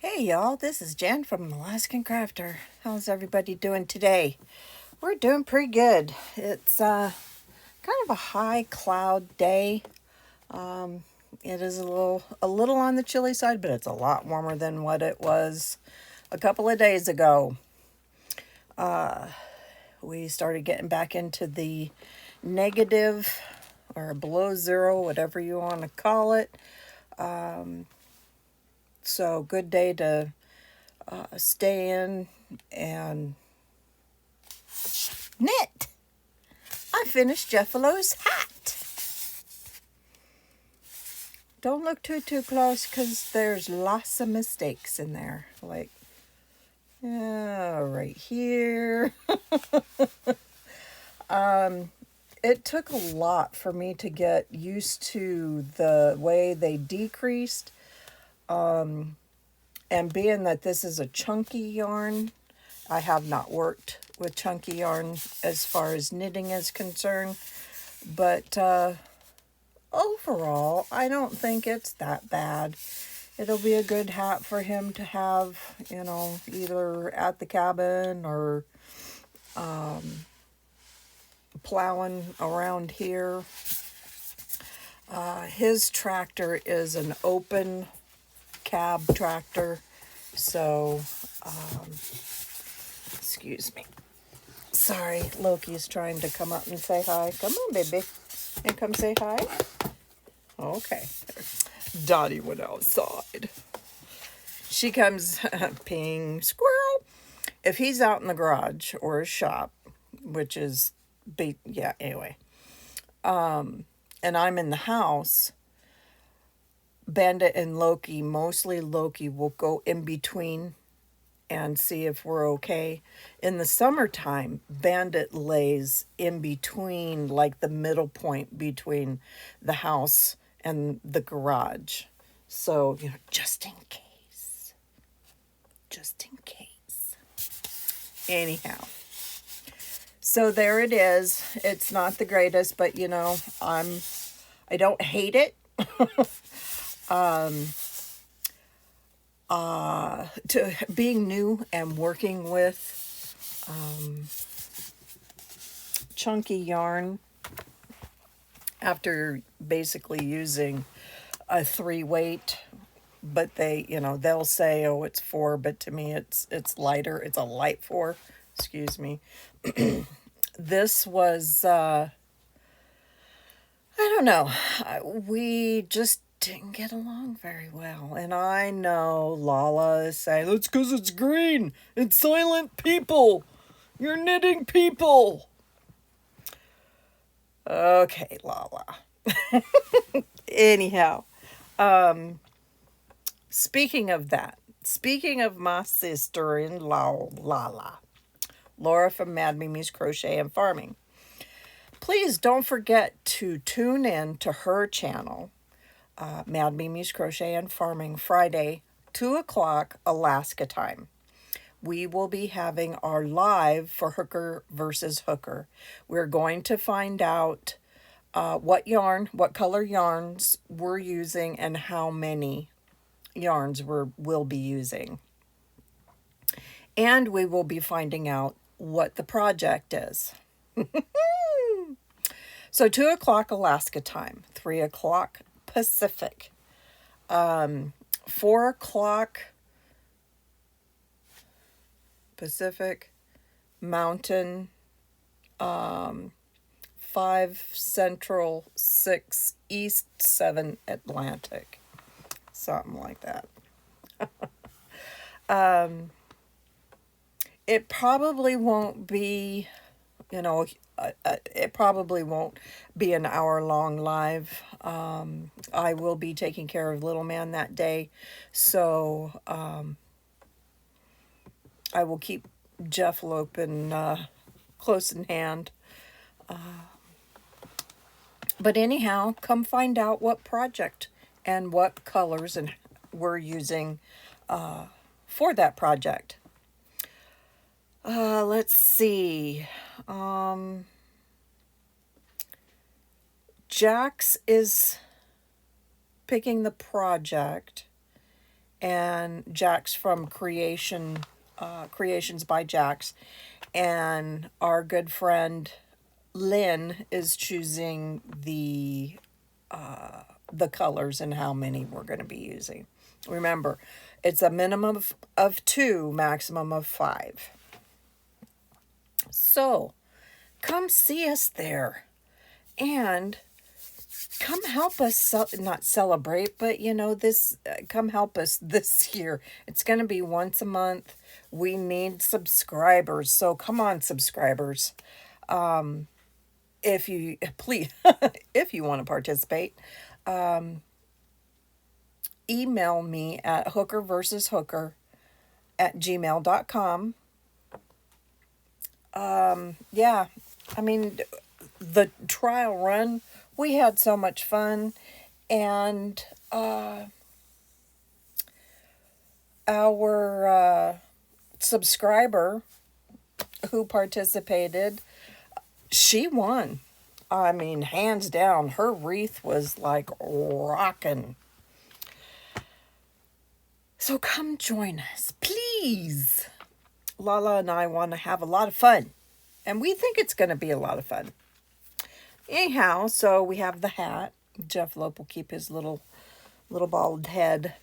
Hey y'all, this is Jen from Alaskan Crafter. How's everybody doing today? We're doing pretty good. It's kind of a high cloud day. It is a little on the chilly side, but it's a lot warmer than what it was a couple of days ago. We started getting back into the negative or below zero, whatever you want to call it. So good day to stay in and knit. I finished Jeffalopes' hat. Don't look too close because there's lots of mistakes in there. Like, right here. It took a lot for me to get used to the way they decreased. And being that this is a chunky yarn, I have not worked with chunky yarn as far as knitting is concerned. But overall, I don't think it's that bad. It'll be a good hat for him to have, either at the cabin or plowing around here. His tractor is an open cab tractor, so, excuse me. Sorry, Loki's trying to come up and say hi. Come on, baby. And come say hi. Okay. Dottie went outside. She comes, ping, squirrel. If he's out in the garage or his shop, which is, anyway. And I'm in the house, Bandit and Loki, mostly Loki, will go in between and see if we're okay. In the summertime, Bandit lays in between, like the middle point between the house and the garage. So, just in case. Just in case. Anyhow. So there it is. It's not the greatest, but I don't hate it. To being new and working with chunky yarn after basically using a 3-weight, but they'll say, oh, it's 4, but to me it's lighter. It's a light 4. Excuse me. This was I don't know. We just didn't get along very well. And I know Lala is saying, it's because it's green. It's silent people. You're knitting people. Okay, Lala. Anyhow, speaking of that, speaking of my sister-in-law, Lala, Laura from Mad Mimi's Crochet and Farming, please don't forget to tune in to her channel, Mad Mimi's Crochet and Farming, Friday, 2 o'clock Alaska time. We will be having our live for Hooker versus Hooker. We're going to find out what color yarns we're using and how many yarns we'll be using. And we will be finding out what the project is. So 2 o'clock Alaska time, 3 o'clock Pacific, 4 o'clock Pacific, Mountain, 5 Central, 6 East, 7 Atlantic, something like that. It probably won't be, it probably won't be an hour-long live. I will be taking care of little man that day, so I will keep Jeffalopes close in hand. But anyhow, come find out what project and what colors and we're using for that project. Let's see. Jax is picking the project, and Jack's from Creations by Jack's, and our good friend Lynn is choosing the colors and how many we're going to be using. Remember, it's a minimum of 2, maximum of 5. So, come see us there. And come help us, not celebrate, but come help us this year. It's going to be once a month. We need subscribers. So come on, subscribers. If you, please, if you want to participate, email me at hookervshooker@gmail.com. Yeah, I mean, the trial run, we had so much fun, and our subscriber who participated, she won. I mean, hands down, her wreath was like rocking. So come join us, please. Lala and I want to have a lot of fun, and we think it's going to be a lot of fun. Anyhow, so we have the hat. Jeffalopes will keep his little bald head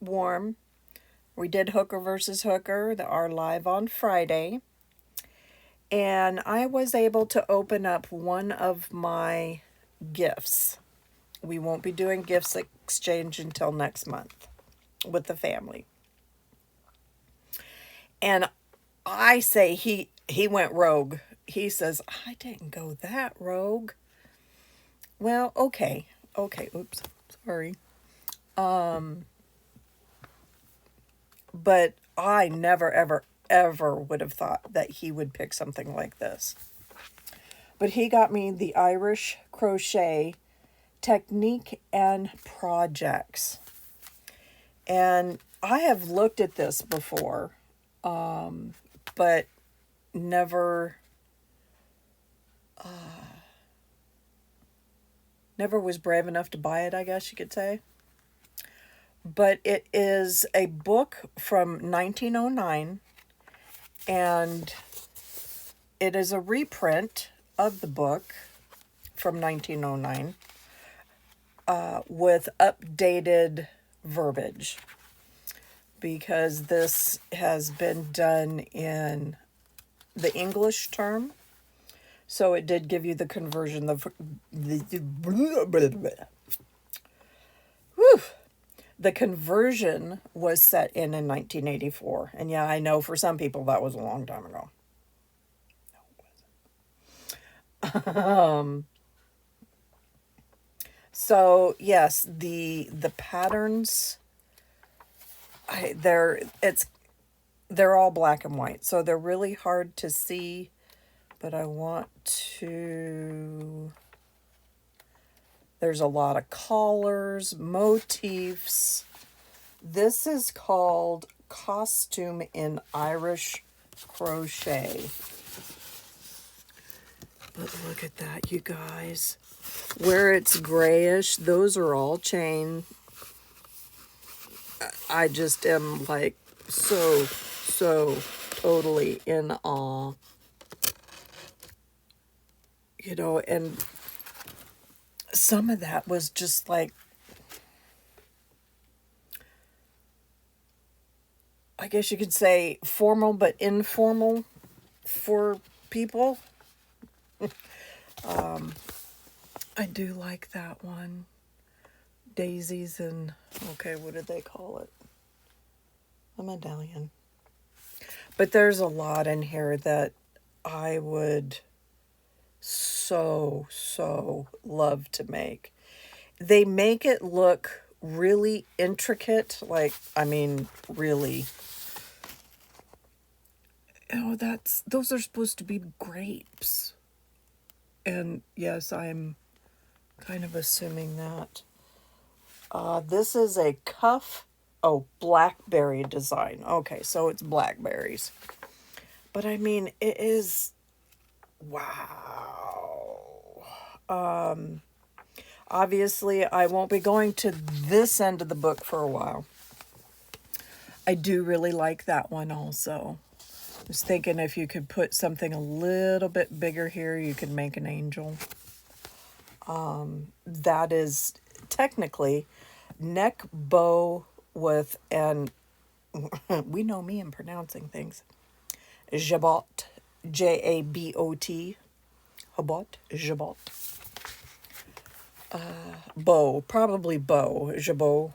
warm. We did Hooker versus Hooker, our live on Friday. And I was able to open up one of my gifts. We won't be doing gifts exchange until next month with the family. And I say he went rogue. He says, I didn't go that rogue. Well, okay. Oops. Sorry. But I never, ever would have thought that he would pick something like this. But he got me the Irish Crochet Technique and Projects. And I have looked at this before, but never was brave enough to buy it, I guess you could say. But it is a book from 1909, and it is a reprint of the book from 1909 with updated verbiage, because this has been done in the English term. So it did give you the conversion. The conversion was set in 1984. And yeah, I know for some people that was a long time ago. No, it wasn't. So yes, the patterns, they're all black and white. So they're really hard to see, but I want to... There's a lot of collars, motifs. This is called Costume in Irish Crochet. But look at that, you guys. Where it's grayish, those are all chain. I just am like so totally in awe. And some of that was just like, I guess you could say formal but informal for people. I do like that one. Daisies and, okay, what did they call it? A medallion. But there's a lot in here that I would so love to make. They make it look really intricate, like, I mean, really. Those are supposed to be grapes. And yes, I'm kind of assuming that. This is a cuff, blackberry design. Okay, so it's blackberries. But I mean, it is, wow. Obviously, I won't be going to this end of the book for a while. I do really like that one also. I was thinking if you could put something a little bit bigger here, you could make an angel. That is technically neck bow with an, we know me in pronouncing things, jabot, Jabot, jabot, jabot. Bow, probably bow, jabot,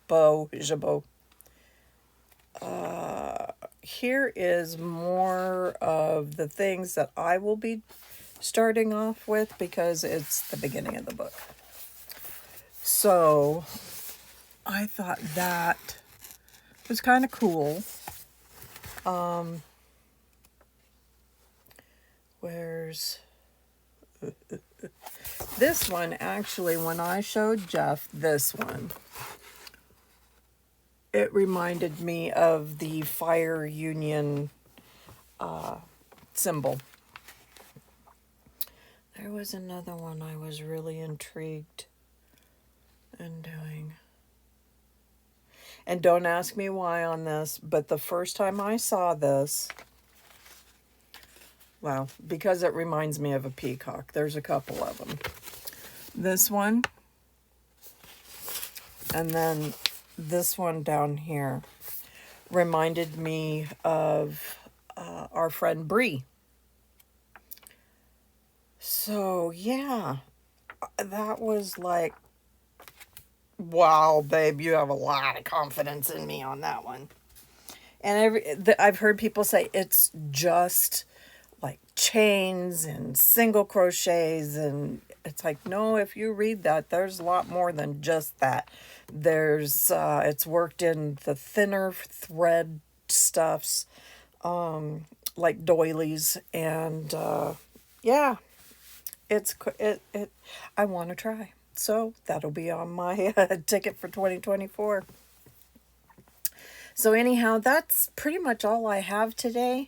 bow, jabot. Here is more of the things that I will be starting off with because it's the beginning of the book. So I thought that was kind of cool. Where's this one? Actually, when I showed Jeff this one, it reminded me of the fire union symbol. There was another one I was really intrigued in doing. And don't ask me why on this, but the first time I saw this, well, because it reminds me of a peacock. There's a couple of them. This one, and then this one down here reminded me of our friend Bree. So, yeah, that was like, wow, babe, you have a lot of confidence in me on that one. And I've heard people say it's just like chains and single crochets, and it's like, no, if you read that, there's a lot more than just that. There's it's worked in the thinner thread stuffs, like doilies, and yeah, it I want to try. So that'll be on my ticket for 2024. So anyhow, that's pretty much all I have today.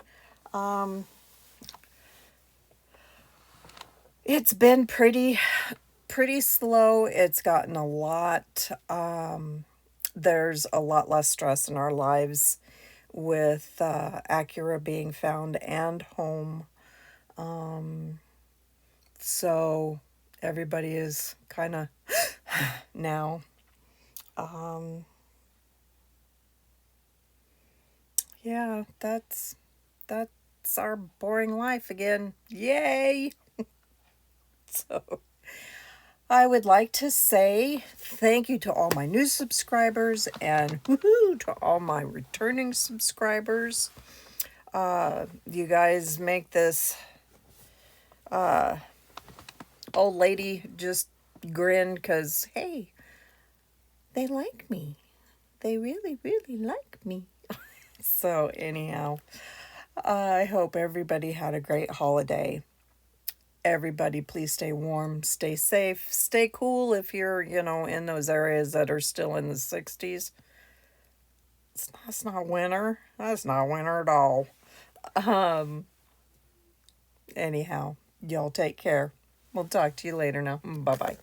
It's been pretty slow. It's gotten a lot. There's a lot less stress in our lives with Acura being found and home. So everybody is kind of now. Yeah, that's our boring life again. Yay! So I would like to say thank you to all my new subscribers and woohoo to all my returning subscribers. You guys make this old lady just grin because, hey, they like me. They really, really like me. So anyhow, I hope everybody had a great holiday. Everybody, please stay warm, stay safe, stay cool if you're, in those areas that are still in the 60s. That's not winter. That's not winter at all. Anyhow, y'all take care. We'll talk to you later now. Bye-bye.